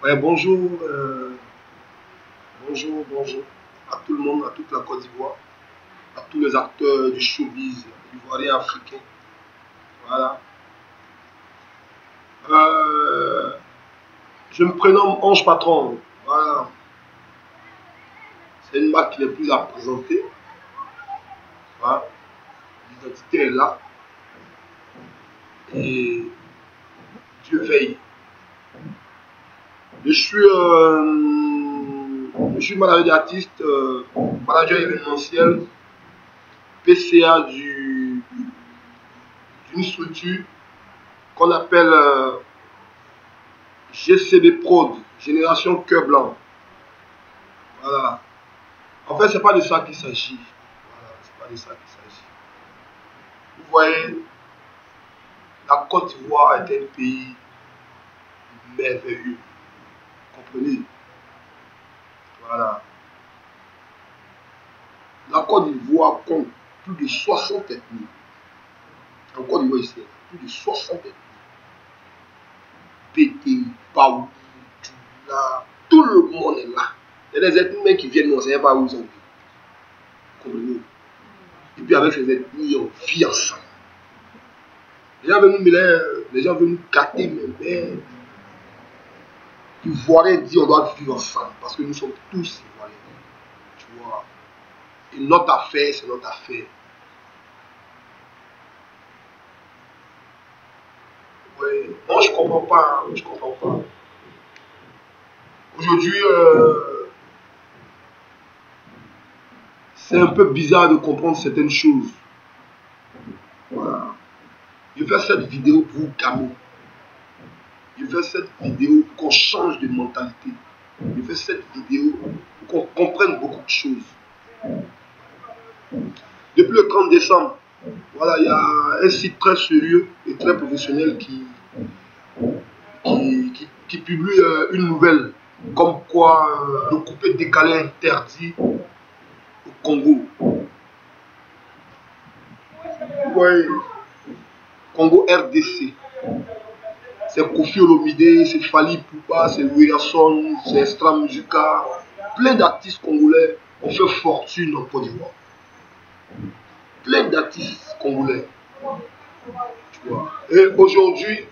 Ouais, bonjour, bonjour à tout le monde, à toute la Côte d'Ivoire, à tous les acteurs du showbiz ivoirien africain. Voilà. Euh, je me prénomme Ange Patron. Voilà. C'est une marque qui n'est plus à présenter. Voilà. L'identité est là et Dieu veille. Je suis, manager d'artiste, manager événementiel, PCA d'une structure qu'on appelle GCB Prod, Génération Cœur Blanc. Voilà. En fait, c'est pas de ça qu'il s'agit. Voilà, c'est pas de ça qu'il s'agit. Vous voyez, la Côte d'Ivoire est un pays merveilleux. Vous comprenez? Voilà. La Côte d'Ivoire compte plus de 60 ethnies. En Côte d'Ivoire, ici, plus de 60 ethnies. Pété, Paou, Tula, tout le monde est là. Il y a des ethnies qui viennent, on ne sait pas où ils sont. Comprenez? Et puis avec ces ethnies, on vit ensemble. Les gens veulent nous gâter, mais Ivoiriens disent on doit vivre ensemble parce que nous sommes tous Ivoiriens. Tu vois. Et notre affaire, c'est notre affaire. Ouais. Non, je comprends pas. Je comprends pas. Aujourd'hui, c'est un peu bizarre de comprendre certaines choses. Voilà. Je fais cette vidéo pour vous calmer. Je fais cette vidéo pour qu'on change de mentalité. Je fais cette vidéo pour qu'on comprenne beaucoup de choses. Depuis le 30 décembre, voilà, il y a un site très sérieux et très professionnel qui publie une nouvelle comme quoi le coupé décalé interdit au Congo. Ouais, Congo RDC. C'est Kofi Olomide, c'est Fali Poupa, c'est Wilson, c'est Extra Musica. Plein d'artistes congolais ont fait fortune en Côte d'Ivoire. Plein d'artistes congolais. Tu vois. Et aujourd'hui,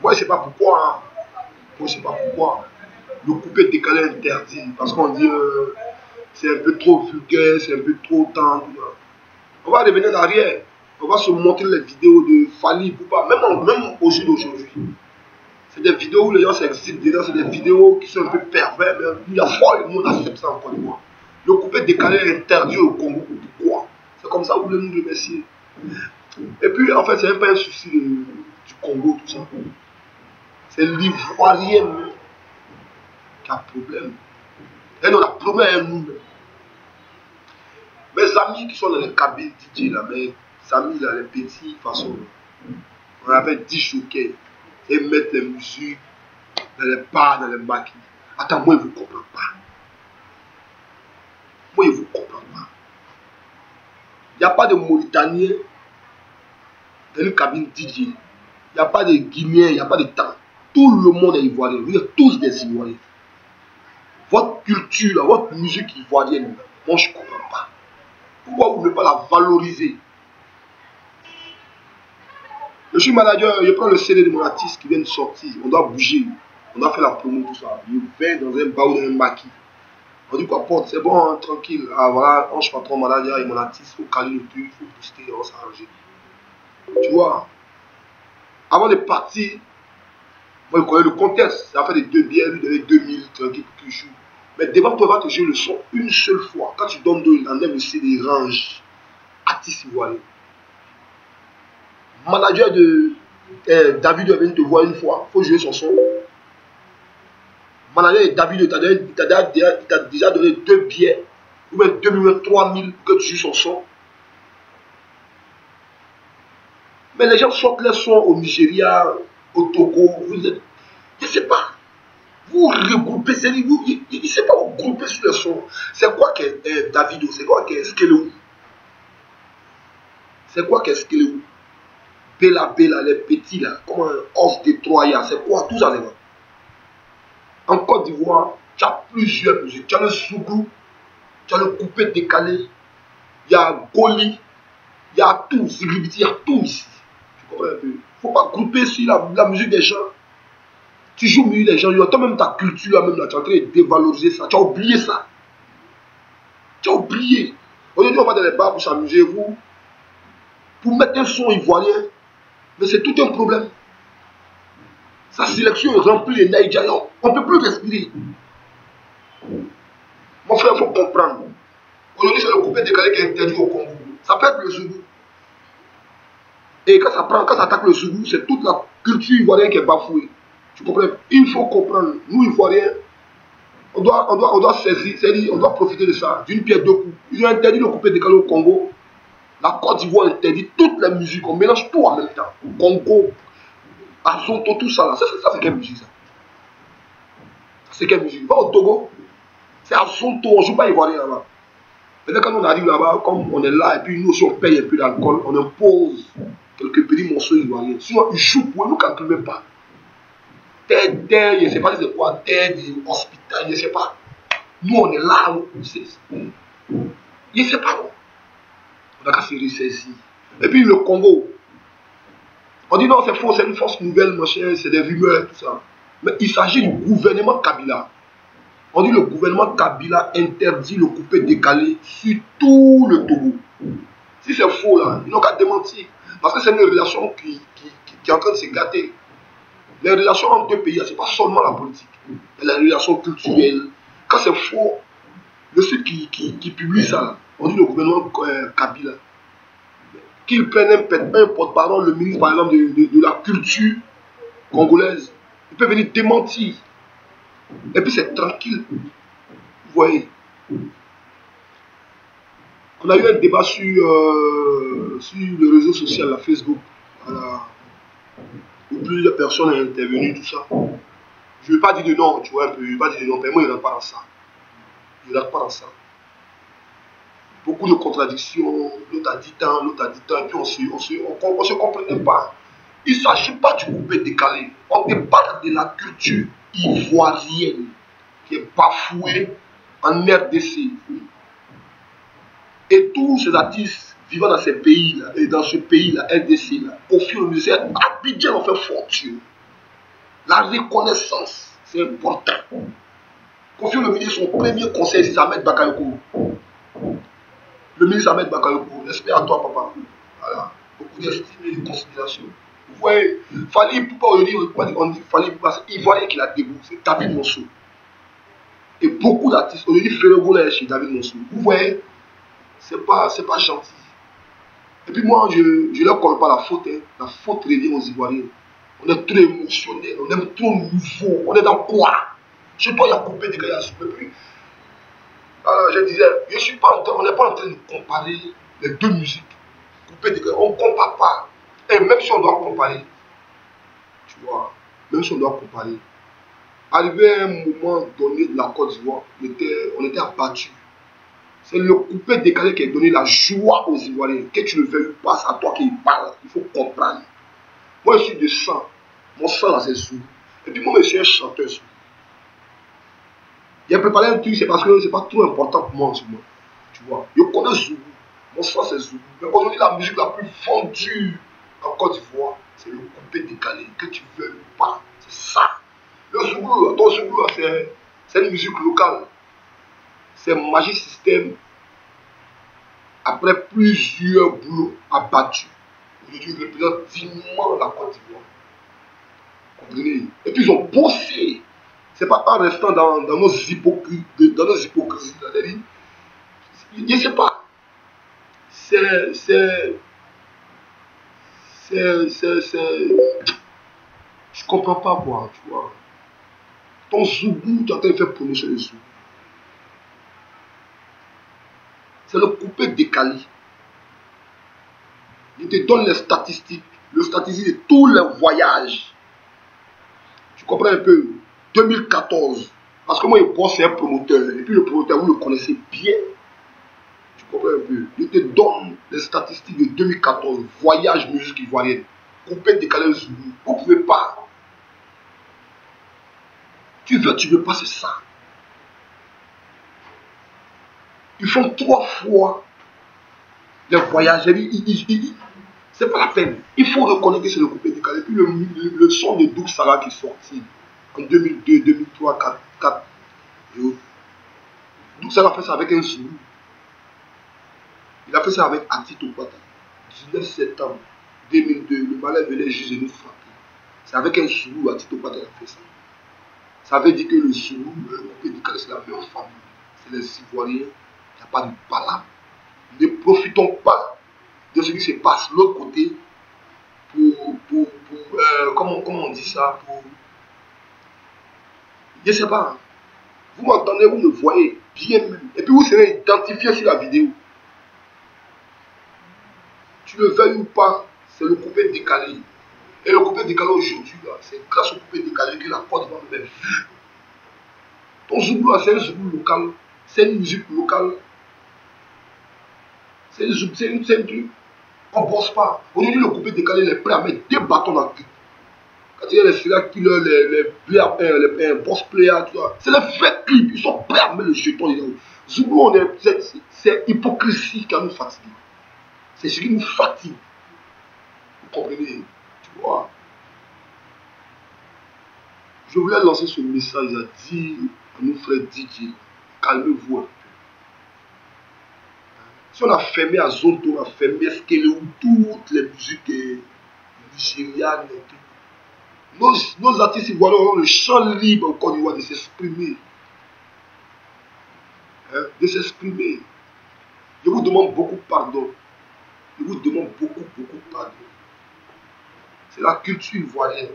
moi je ne sais pas pourquoi. Hein. Moi je ne sais pas pourquoi. Le coupé décalé interdit. Parce qu'on dit c'est un peu trop vulgaire, c'est un peu trop tendre. On va revenir en arrière. On va se montrer les vidéos de Fali Poupa. Même au jour d'aujourd'hui. C'est des vidéos où les gens s'excitent dedans, c'est des vidéos qui sont un peu pervers, mais il y a fort le monde accepte ça en Côte d'Ivoire. Le coupé décalé est interdit au Congo. Pourquoi? C'est comme ça que vous voulez nous remercier. Et puis, en fait, c'est même pas un souci du Congo, tout ça. C'est l'Ivoirien qui a problème. Et non, le problème est nous. Mes amis qui sont dans les cabines DJ, là, mes amis, là, les petits, façon, on appelle 10 jockeys. Et mettre les musiques dans les bars, dans les maquis. Attends, moi, je ne vous comprends pas. Moi, je ne vous comprends pas. Il n'y a pas de Mauritanien dans une cabine DJ. Il n'y a pas de Guinéens, il n'y a pas de temps. Tout le monde est ivoirien. Vous êtes tous des Ivoiriens. Votre culture, là, votre musique ivoirienne, moi, je ne comprends pas. Pourquoi vous ne voulez pas la valoriser? Je suis manager, je prends le CD de mon artiste qui vient de sortir. On doit bouger. On doit faire la promo, tout ça. Je vais dans un bar ou dans un maquis. On dit quoi, porte, c'est bon, hein, tranquille. Ah voilà, Ange Patron, manager et mon artiste, il faut caler le truc, il faut booster, on va s'arranger. Tu vois, avant de partir, moi je connais le contexte. Ça fait des 2 bières, lui donner 2000, tranquille pour qu'il joue. Mais devant toi, va te jouer le son une seule fois. Quand tu donnes 2, il enlève le CD, range. Artiste ivoirien. Manager de David vient te voir une fois, il faut jouer son son. Manager de David t'a déjà donné 2 billets, ou même 2000, 3000 pour que tu joues son son. Mais les gens sortent les sons au Nigeria, au Togo, vous êtes, je ne sais pas. Vous regroupez, c'est-à-dire, il ne sait pas vous grouper sur les sons. C'est quoi que Davido, c'est quoi que Skeleu? C'est quoi que Skeleu? Bella, les petits là, comme un os de Troya, c'est quoi tout ça, c'est quoi? En Côte d'Ivoire, tu as plusieurs musiques. Tu as le Zougou, tu as le coupé décalé, il y a Goli, il y a tout, il y a tout ici. Tu comprends un peu? Il ne faut pas grouper sur la musique des gens. Tu joues mieux les gens, toi-même ta culture, même là, tu es en train de dévaloriser ça. Tu as oublié ça. Tu as oublié. Aujourd'hui, on va dans les bars pour s'amuser, vous. Pour mettre un son ivoirien, mais c'est tout un problème. Sa sélection est remplie de Naïdjaïan. On ne peut plus respirer. Mon frère, il faut comprendre. Aujourd'hui, c'est le coupé décalé qui est interdit au Congo. Ça peut être le Zougou. Et quand ça attaque le Zougou, c'est toute la culture ivoirienne qui est bafouée. Tu comprends? Il faut comprendre. Nous, Ivoiriens, on doit saisir, c'est-à-dire, on doit profiter de ça. D'une pierre deux coups. Ils ont interdit le coupé décalé au Congo. La Côte d'Ivoire interdit toute la musique. On mélange tout en même temps. Congo, Azonto, tout ça là. Ça c'est quelle musique ça? C'est quelle musique? Va au Togo. C'est Azonto. On ne joue pas ivoirien là-bas. Maintenant, quand on arrive là-bas, comme on est là, et puis nous aussi on paye un peu d'alcool, on impose quelques petits morceaux ivoiriens. Sinon, ils jouent pour nous, ne calculent même pas. Tête, je ne sais pas c'est quoi, tête, hospital, je ne sais pas. Nous, on est là, je ne sais pas. On a qu'à se ressaisir. Et puis le Congo, on dit non, c'est faux, c'est une fausse nouvelle, machin, c'est des rumeurs, tout ça. Mais il s'agit du gouvernement Kabila. On dit le gouvernement Kabila interdit le coupé décalé sur tout le Togo. Si c'est faux, là, ils n'ont qu'à démentir. Parce que c'est une relation qui est en train de se gâter. Les relations entre deux pays, ce n'est pas seulement la politique. Il y a les relations culturelles. Quand c'est faux, le site qui publie ça, on dit le gouvernement Kabila, qu'il prenne un porte-parole, le ministre par exemple de la culture congolaise, il peut venir démentir. Et puis c'est tranquille. Vous voyez. On a eu un débat sur le réseau social, la Facebook, voilà, où plusieurs personnes ont intervenu, tout ça. Je ne vais pas dire de non, tu vois un peu, je ne vais pas dire de non, mais moi je ne rentre pas dans ça. Je ne rentre pas dans ça. Beaucoup de contradictions, l'autre a dit tant, l'autre a dit tant, et puis on se comprenait pas. Il ne s'agit pas du coupé décalé. On te parle de la culture ivoirienne qui est bafouée en RDC. Et tous ces artistes vivant dans ces pays-là, et dans ce pays-là, RDC-là, au fur et à mesure, Abidjan en fait fortune. La reconnaissance, c'est important. Kofi Olomide, son premier conseil, c'est Ahmed Bakayoko. Le ministre Ahmed Bakayoko, respect à toi, papa. Voilà. Beaucoup d'estime et de considération. Vous voyez, Fally Ipupa, on dit Fally Ipupa, c'est Ivoirien qui l'a débouté, c'est David Monceau. Et beaucoup d'artistes, on dit Ferregola est chez David Monceau. Vous voyez, c'est pas gentil. Et puis moi, je ne leur colle pas la faute. Hein. La faute revient aux Ivoiriens. On est trop émotionnel, on aime trop nouveau. On est dans quoi? Chez toi, il y a coupé des gars, je ne peux plus. Alors, je disais, on n'est pas en train de comparer les deux musiques. Coupé des gars, on ne compare pas. Et même si on doit comparer, tu vois, même si on doit comparer, arrivé à un moment donné de la Côte d'Ivoire, on était abattus. C'est le coupé décalé qui a donné la joie aux Ivoiriens. Que tu ne veuilles pas, c'est à toi qui parle. Il faut comprendre. Moi, je suis de sang. Mon sang, là, c'est Zougou. Et puis, moi, je suis un chanteur Zougou. J'ai préparé un truc, c'est parce que ce n'est pas trop important pour moi en ce moment. Tu vois, je connais Zougou. Mon sang, c'est Zougou. Mais aujourd'hui, la musique la plus vendue en Côte d'Ivoire, c'est le coupé décalé. Que tu veuilles ou pas. C'est ça. Le Zougou, ton Zougou, c'est une musique locale. C'est Magic System, après plusieurs boulots abattus, aujourd'hui ils représentent dignement la Côte d'Ivoire. Comprenez? Et puis ils ont bossé. Ce n'est pas en restant dans nos hypocrisies. Je ne sais pas. Je comprends pas quoi, tu vois. Ton Zougou, tu es en train de faire prononcer le Zougou. C'est le coupé décalé. Je te donne les statistiques. Le statistique de tous les voyages. Tu comprends un peu? 2014. Parce que moi, je bosse, c'est un promoteur. Et puis le promoteur, vous le connaissez bien. Tu comprends un peu? Je te donne les statistiques de 2014. Voyage musique ivoirienne. Coupé décalé. Vous ne pouvez pas. Tu veux pas, c'est ça. Ils font 3 fois les voyages. C'est pas la peine. Il faut reconnaître que c'est le coupé décalé. Puis le son de Doug Sarah qui est sorti en 2002, 2003, 2004. Doug Sarah a fait ça avec un Zoulou. Il a fait ça avec Ati Topata. 19 septembre 2002, le malin venait juste de nous frapper. C'est avec un Zoulou, Ati Topata a fait ça. Ça veut dire que le Zoulou, le coupé décalé, c'est la meilleure famille. C'est les Ivoiriens. Il n'y a pas de palabre. Ne profitons pas de ce qui se passe de l'autre côté comment on dit ça, je ne sais pas. Vous m'entendez, vous me voyez bien même. Et puis vous serez identifié sur la vidéo. Tu le veuilles ou pas, c'est le coupé décalé. Et le coupé décalé aujourd'hui, c'est grâce au coupé décalé que la Côte d'Ivoire me vue. Ton Zoulou, c'est un Zoulou local. C'est une musique locale. C'est une truc. On ne bosse pas. Aujourd'hui, le coupé décalé, il est prêt à mettre des bâtons dans le cul. Quand il y a les serial killers, les boss players, c'est les vrais clips. Ils sont prêts à mettre le jeton dedans. Zoulou, c'est hypocrisie qui nous fatigue. C'est ce qui nous fatigue. Vous comprenez? Tu vois? Je voulais lancer ce message à dire à nos frères DJ, calmez-vous un peu. Si on a fermé à Zonto, on a fermé à Skeleu, toutes les musiques nigérianes, nos artistes ivoiriens ont le champ libre en Côte d'Ivoire de s'exprimer. Hein, de s'exprimer. Je vous demande beaucoup pardon. Je vous demande beaucoup pardon. C'est la culture ivoirienne.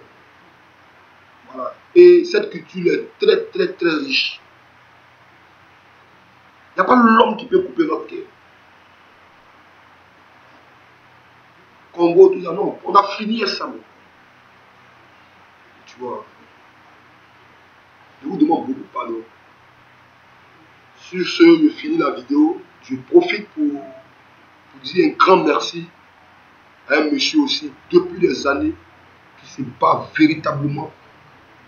Voilà. Et cette culture est très riche. Il n'y a pas l'homme qui peut couper notre cœur. Congo, tout ça, non. On a fini ça. Tu vois. Je vous demande beaucoup pardon. Sur ce, je finis la vidéo. Je profite pour dire un grand merci à un monsieur aussi, depuis des années, qui se bat véritablement,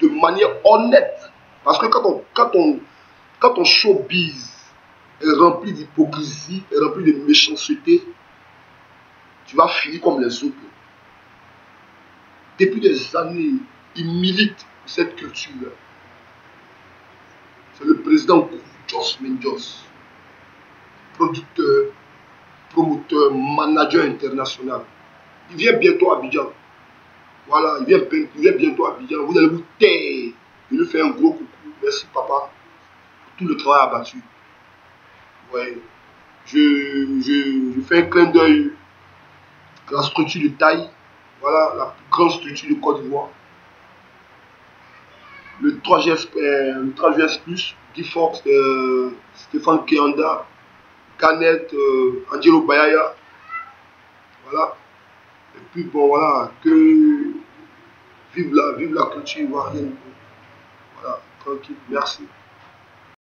de manière honnête. Parce que quand ton showbiz est rempli d'hypocrisie, est rempli de méchanceté, tu vas finir comme les autres. Depuis des années, il milite pour cette culture. C'est le président Jos Menjos, producteur, promoteur, manager international. Il vient bientôt à Abidjan. Voilà, il vient bientôt à Abidjan. Vous allez vous taire. Je lui fais un gros coucou. Merci papa pour tout le travail abattu. Ouais. Je fais un clin d'œil à la structure de taille. Voilà, la plus grande structure de Côte d'Ivoire. Le 3GS+, Guy Fox, Stéphane Kéanda, Canet, Angelo Bayaya. Voilà. Et puis bon, voilà, que vive la culture ivoirienne. Voilà, tranquille, merci.